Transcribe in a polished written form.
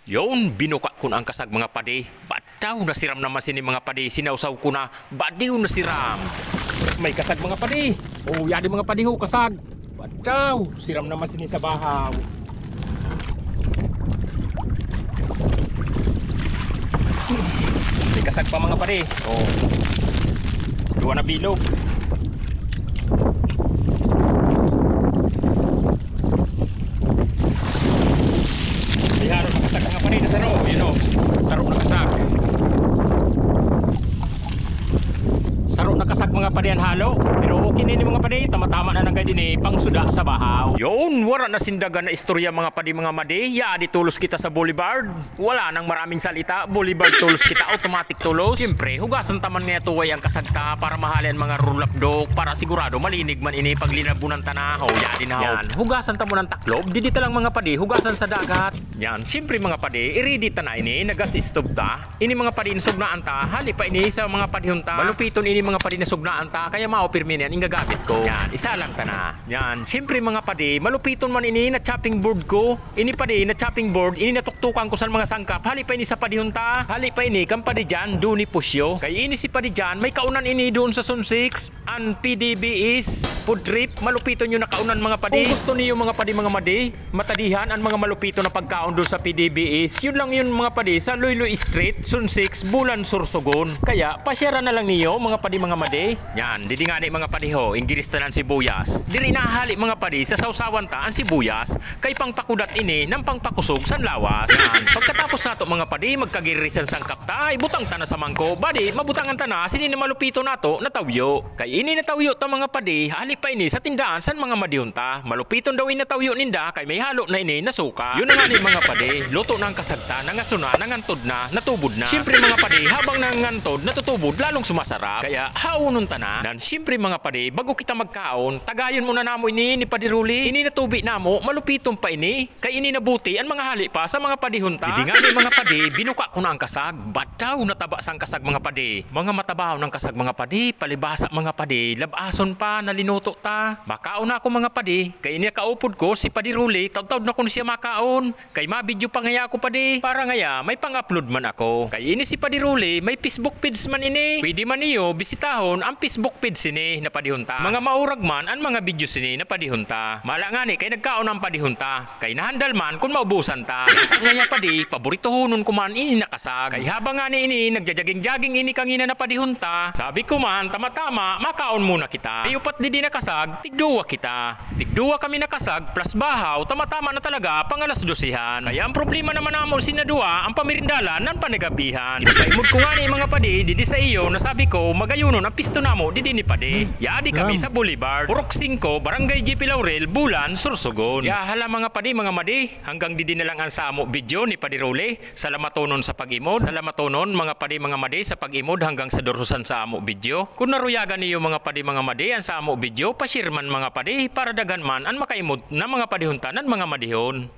Yon, binuka ko na ang kasag mga padi. Bataw nasiram naman sini mga padi. Sinawsaw ko na, badiw nasiram. May kasag mga padi. Oh, yadi mga padi ho, kasag. Bataw, siram naman sini sa bahaw. May kasag pa mga padi. Oh, duwa na bilog. Liharo na kasag mga padi na saro. Yun o, saro na kasag. Saro na kasag mga padi ang halo. Pero okay na mga padi, tama-tama na nagay din pang suda sa bahaw. Yun, wala na sindagan na istorya mga padi mga madi. Ya, di tulos kita sa boulevard. Wala nang maraming salita. Boulevard tulos kita, automatic tulos. Siyempre, hugasan taman nga tuway ang kasagta para mahalin mga rulapdok para sigurado malinig man ini pag linabunan tana. O, ya din ha. Yan, hugasan tamo ng taklob. Didita lang mga padi, hugasan sa dagat. Yan, siyempre mga padi, i-ready ta na ini, nagas-stove ta. Ini mga padi sugnaan ta, hali pa ini sa mga padihon ta. Malupiton ini mga padi na sugnaan ta, kaya maopirmin yan, ingagamit ko. Yan, isa lang ta na. Yan, siyempre mga padi, malupiton man ini na chopping board ko. Ini padi na chopping board, ini natuktukan ko sa mga sangkap. Hali pa ini sa padihon ta. Hali pa ini kang padi dyan, doon ni pusyo. Kaya ini si padi dyan, may kaunan ini doon sa Sun 6. Ang PDB is food trip. Malupiton yung nakaunan mga padi. Kung gusto niyo mga padi mga madi, matadihan ang mga malupito na pagkaon doon sa PDB is yun lang yun mga padi sa Loyloy Street, Sun 6, Bulan, Sorsogon. Kaya pasyara na lang niyo mga padi mga madi. Yan, didi nga ni mga padi ho, ingiris ta ng sibuyas. Diri nahali mga padi sa sausawan ta ang sibuyas kay pangpakudat ini ng pangpakusog san lawas. Yan, pagkatapos nato mga padi magkagirisan sangkap ta, ibutang ta na sa mangko. Badi, mabutangan ta na sini na malupito nato natawyo. Kay ini natawyo ta mga padi, hali pa ini sa tindahan san mga madihon ta. Malupiton daw ini natawyo ninda kay may halo na ini na suka. Yun na nga ni mga padi, luto na ang kasagta, nangasuna, nangantod na, natubod na. Siyempre mga padi, habang nangantod, natutubod, lalong sumasarap. Kaya haunon ta na. Dan siyempre mga padi, bago kita magkaon, tagayon muna namo ini ni Padi Ruli. Ini natubi namo, malupiton pa ini. Kay ini nabuti ang mga hali pa sa mga padihon ta. Didi nga ni mga padi, binuka ko na ang kasag. Bataw nataba sang kasag mga padi. Mga matabaw ng kasag mga padi, palibasa mga padi, labason pa nalinuto ta. Makaon na ako mga padi. Kay ini kaupod ko si Padi Ruli, taw-taw na ko siya makaon. Kay mabidyo pa ngaya ako padi. Para ngaya may pang-upload man ako. Kay ini si Padi Ruli, may Facebook page man ini. Pwede man niyo bisitahon ang Facebook page sini na padihon ta. Mga maurag man ang mga video sini na padihon ta. Mala nga ni kay nagkaon ang padihon ta. Kay nahandal man kung maubusan ta. Ngaya padi, paborito hunon ko man ini nakasag. Kay habang nga ni ini nagjajaging-jaging ini kangina na padihon ta. Sabi ko man tama-tama makaon muna kita. Ay upat di nakasag, tigduwa kita. Tigduwa kami nakasag plus bahaw, tama-tama na talaga pangalas dosihan. Kaya ang problema naman namo sinadua ang pamirindalan ng panagabihan. Ipaimod ko nga ni mga padi, didi sa iyo nasabi ko magayunon ang pisto namo didi ni padi. Yadi kami sa Boulevard, Purok 5, Barangay GP Laurel, Bulan, Sorsogon. Ya hala mga padi mga madi, hanggang didi na lang ang samo video ni Padi Ruli. Salamatonon sa pag-imod. Salamatonon mga padi mga madi sa pag-imod hanggang sa durusan sa amo video. Kung naruyagan niyo mga padi mga madi ang sa amo video, pasirman mga padi para dagan man ang makaimod na mga padihuntanan mga madihon.